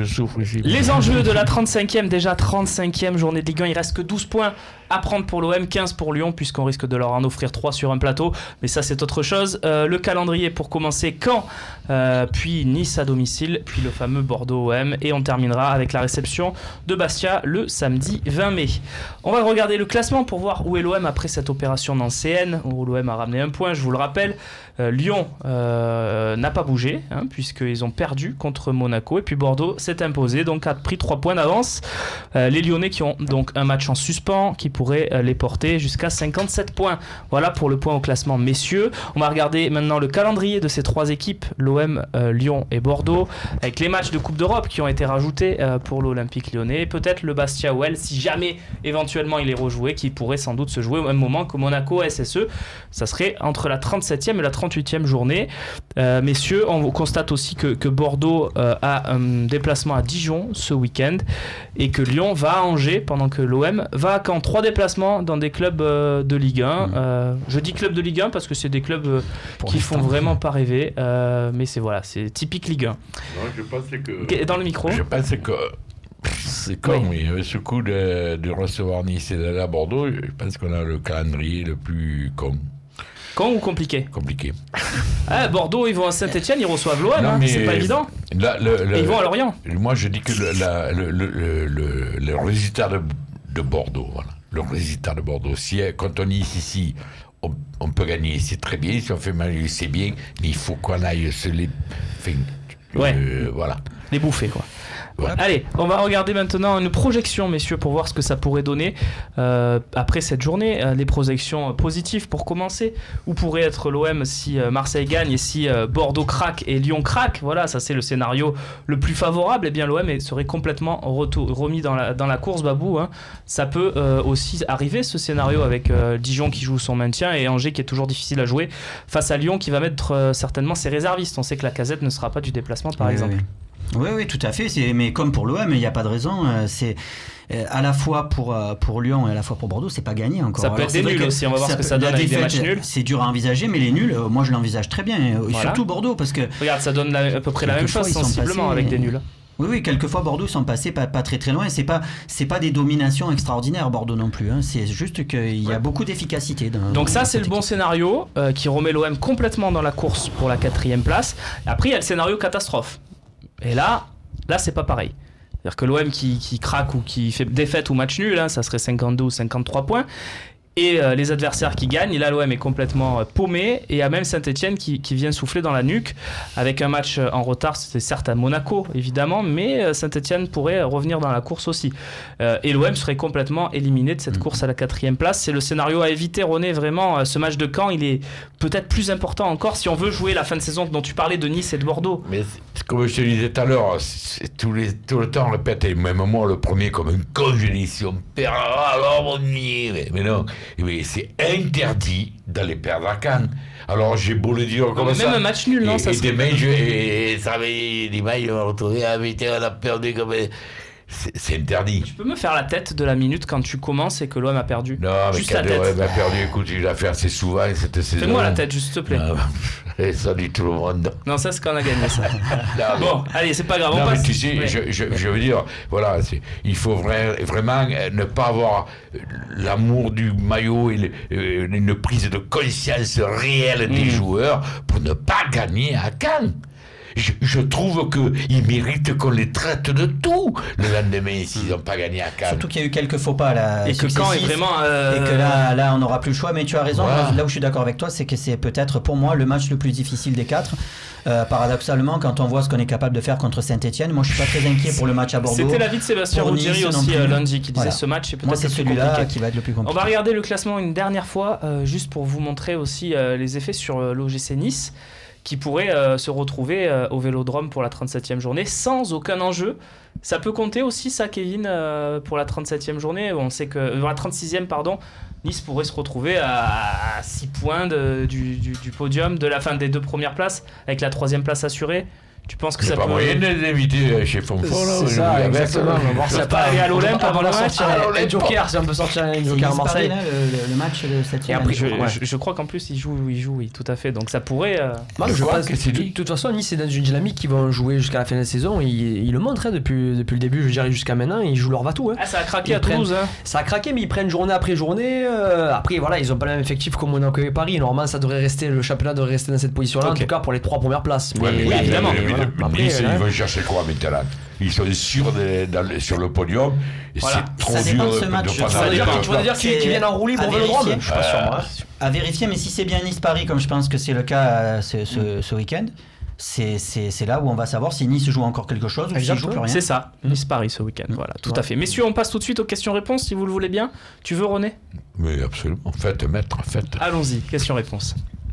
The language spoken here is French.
je souffre ici. Les enjeux de la 35e, déjà 35e journée de Ligue 1, il reste que 12 points à prendre pour l'OM, 15 pour Lyon, puisqu'on risque de leur en offrir 3 sur un plateau, mais ça c'est autre chose. Le calendrier pour commencer, Caen, puis Nice à domicile, puis le fameux Bordeaux-OM, et on terminera avec la réception de Bastia le samedi 20 mai. On va regarder le classement pour voir où est l'OM après cette opération nancéenne, où l'OM a ramené un point, je vous le rappelle. Lyon n'a pas bougé, hein, puisqu'ils ont perdu contre Monaco, et puis Bordeaux s'est imposé, donc a pris 3 points d'avance. Les Lyonnais qui ont donc un match en suspens, qui pourrait les porter jusqu'à 57 points. Voilà pour le point au classement, messieurs. On va regarder maintenant le calendrier de ces 3 équipes, l'OM, Lyon et Bordeaux, avec les matchs de Coupe d'Europe qui ont été rajoutés pour l'Olympique lyonnais, peut-être le Bastia-OL, si jamais éventuellement il est rejoué, qui pourrait sans doute se jouer au même moment que Monaco-SSE. Ça serait entre la 37e et la 38e journée. Messieurs, on constate aussi que Bordeaux a un déplacement à Dijon ce week-end, et que Lyon va à Angers, pendant que l'OM va à Caen. 3 déplacements dans des clubs de Ligue 1. Je dis clubs de Ligue 1 parce que c'est des clubs qui font vraiment pas rêver, mais c'est typique Ligue 1. Non, je pensais que... Dans le micro. Je pensais que... C'est con, oui. Avec ce coup de recevoir Nice et d'aller à Bordeaux, je pense qu'on a le calendrier le plus con. Con ou compliqué? Compliqué. Bordeaux, ils vont à Saint-Etienne, ils reçoivent l'OM, hein, c'est pas évident. Et ils vont à Lorient. Moi, je dis que le résultat de Bordeaux, voilà. Le résultat de Bordeaux, si quand on est ici, on peut gagner, c'est très bien. Si on fait mal, c'est bien, mais il faut qu'on aille se les... voilà. Les bouffer, quoi. Voilà. Allez, on va regarder maintenant une projection, messieurs, pour voir ce que ça pourrait donner après cette journée. Les projections positives pour commencer. Où pourrait être l'OM si Marseille gagne et si Bordeaux craque et Lyon craque? Voilà, ça c'est le scénario le plus favorable. Eh bien, l'OM serait complètement remis dans la course, Babou. Hein. Ça peut aussi arriver, ce scénario, avec Dijon qui joue son maintien et Angers qui est toujours difficile à jouer face à Lyon qui va mettre certainement ses réservistes. On sait que la Lacazette ne sera pas du déplacement, par exemple. Oui, tout à fait. Mais comme pour l'OM, il n'y a pas de raison. C'est à la fois pour Lyon et à la fois pour Bordeaux, c'est pas gagné encore. Ça peut être des nuls aussi. On va voir ce que ça donne avec des matchs nuls. C'est dur à envisager, mais les nuls, moi je l'envisage très bien. Voilà. Surtout Bordeaux, parce que regarde, ça donne à peu près la même chose sensiblement avec des nuls. Oui, quelquefois Bordeaux sont passés pas très très loin. C'est pas des dominations extraordinaires Bordeaux non plus. Hein. C'est juste qu'il y a beaucoup d'efficacité. Donc ça c'est le bon scénario qui remet l'OM complètement dans la course pour la 4e place. Et après il y a le scénario catastrophe. Et là c'est pas pareil. C'est-à-dire que l'OM qui craque ou qui fait défaite ou match nul, hein, ça serait 52 ou 53 points. Et les adversaires qui gagnent, et là l'OM est complètement paumé, et il y a même Saint-Etienne qui vient souffler dans la nuque avec un match en retard. C'est certes à Monaco évidemment, mais Saint-Etienne pourrait revenir dans la course aussi, et l'OM serait complètement éliminé de cette course à la 4e place. C'est le scénario à éviter, René. Vraiment, ce match de Caen, il est peut-être plus important encore si on veut jouer la fin de saison dont tu parlais de Nice et de Bordeaux. Mais comme je te disais tout à l'heure, tout le temps on répète, et même moi le premier comme un con, je dis si on perd, alors on y est. Mais non. Mais c'est interdit d'aller perdre à Caen. Alors j'ai beau le dire comme ça. Même un match nul, non? Ça serait... Dimanche, je vais retrouver à on a perdu comme... C'est interdit. Tu peux me faire la tête de la minute quand tu commences et que l'OM a perdu? Non, mais juste quand l'OM a perdu, écoute, il l'a fait assez souvent cette saison. Fais-moi la tête, s'il te plaît. Et ça dit tout le monde. Non, ça c'est quand on a gagné ça. Bon, allez, c'est pas grave. Non, on passe. mais tu sais, je veux dire, voilà, il faut vraiment ne pas avoir l'amour du maillot et une prise de conscience réelle des joueurs pour ne pas gagner à Caen. Je trouve qu'ils méritent qu'on les traite de tout le lendemain s'ils n'ont pas gagné à Caen. Surtout qu'il y a eu quelques faux pas là. Et que Caen est vraiment. Et que là on n'aura plus le choix. Mais tu as raison, voilà. Là où je suis d'accord avec toi, c'est que c'est peut-être pour moi le match le plus difficile des 4. Paradoxalement, quand on voit ce qu'on est capable de faire contre Saint-Etienne, moi je suis pas très inquiet pour le match à Bordeaux. C'était l'avis de Sébastien Ruggieri aussi lundi qui disait ce match est peut-être moi c'est celui-là qui va être le plus compliqué. On va regarder le classement une dernière fois, juste pour vous montrer aussi les effets sur l'OGC Nice, qui pourrait se retrouver au Vélodrome pour la 37e journée sans aucun enjeu. Ça peut compter aussi ça, Kevin, pour la 37e journée. On sait que la 36e, pardon, Nice pourrait se retrouver à 6 points du podium, de la fin des 2 premières places, avec la 3e place assurée. Tu penses que Il n'y ça a pas peut... moyen d'inviter chez Fonfon, là. C'est ça, exactement. On va voir si Ça ça pas aller à l'Olympe avant le match. Un joker, si on peut sortir un C'est joker à Nice-Paris, Marseille. là, le match de cette Et après, semaine. Je crois qu'en plus, il joue, oui, tout à fait. Donc ça pourrait... Moi, Je je crois pense que que c'est de lui. toute façon, Nice est dans une dynamique qui vont jouer jusqu'à la fin de la saison. Ils le montrent hein, depuis le début, je dirais jusqu'à maintenant. Ils jouent leur va-tout. Hein. Ah, ça a craqué Ils à Toulouse. Hein. Ça a craqué, mais ils prennent journée après journée. Après, voilà, ils ont pas le même effectif comme Monaco et Paris. Normalement, ça devrait rester, le championnat devrait rester dans cette position-là, Ok. en tout cas pour les 3 premières places. Ouais, mais évidemment. voilà. Après, Nice, hein. ils vont chercher quoi maintenant? Ils sont sûrs sur le podium. Et Voilà. c'est trop Ça dur dépend de ce match. de Ça passer veut dire les que deux. Tu veux dire qu'ils viennent en roue libre À au Vélodrome? vérifier. Je suis pas sûr, moi. À vérifier, mais si c'est bien Nice-Paris, comme je pense que c'est le cas ce week-end, c'est là où on va savoir si Nice joue encore quelque chose ou s'il joue plus rien. C'est ça, Nice-Paris ce week-end. Voilà, tout à fait. Messieurs, on passe tout de suite aux questions-réponses si vous le voulez bien. Tu veux, René? Mais absolument. Faites, maître, faites. Allons-y, questions-réponses.